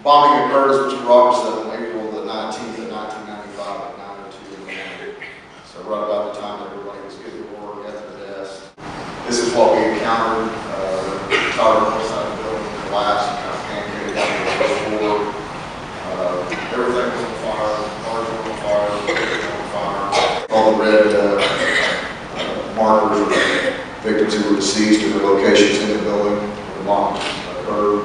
Bombing occurred, as Mr. Roberts said, on April the 19th of 1995 at 9:02 in the morning. So right about the time that everybody was getting to work at their desk. This is what we encountered. Tower on the side of the building collapsed and kind of pancaked down the first floor. Everything was on fire. Cars were on fire. Vehicles were on fire. All the red markers of victims who were deceased and their locations in the building where the bomb occurred.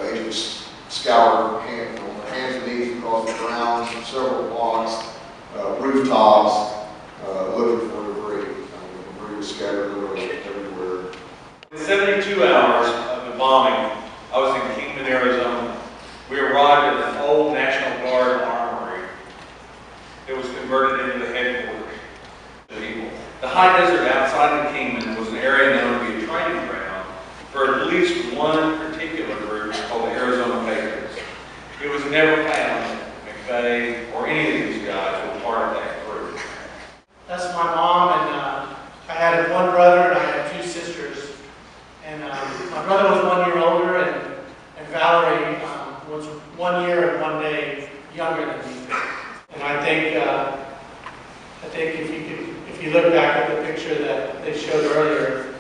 Agents scoured on their hands and knees across the grounds, several blocks, rooftops, looking for debris. Debris was scattered everywhere. In 72 hours of the bombing, I was in Kingman, Arizona. We arrived at an old National Guard armory. It was converted into the headquarters of the people. The high desert outside of Kingman was an area known to be a training ground for at least one particular group called the Arizona Patriots. It was never found that McVeigh or any of these guys were part of that group. That's my mom, and I had one brother and I had 2 sisters. And my brother was 1 year older, and Valerie was 1 year and 1 day younger than me. And I think if you look back at the picture that they showed earlier,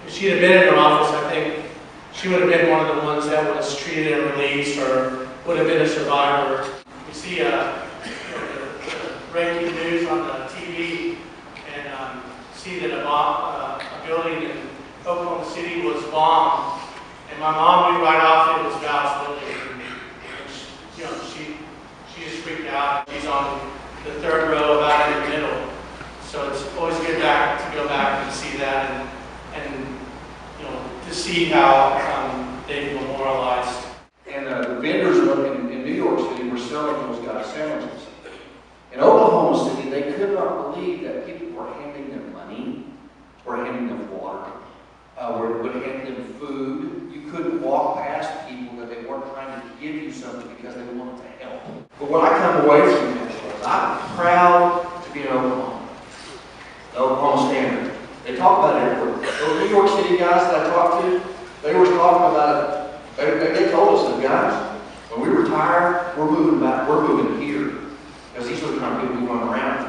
if she'd have been in her office, I think she would have been one of the ones that was treated and released, or would have been a survivor. You see the breaking news on the TV, and see that a building in Oklahoma City was bombed, and my mom knew right off it was Val's building. And she just freaked out. She's on the 3rd row, about in the middle. So it's always good to go back and see that, and to see how they've memorialized. And the vendors in New York City were selling those guys sandwiches. In Oklahoma City, they could not believe that people were handing them money, were handing them water, would hand them food. You couldn't walk past people that they weren't trying to give you something because they wanted to help. But what I come away from this was, I'm proud to be an Oklahoma. The Oklahoma Standard. They talk about it everywhere. Those New York City guys that I talked to, they were talking about it. They told us, guys, when we retire, we're moving back, we're moving here. Because these are the kind of people we want around.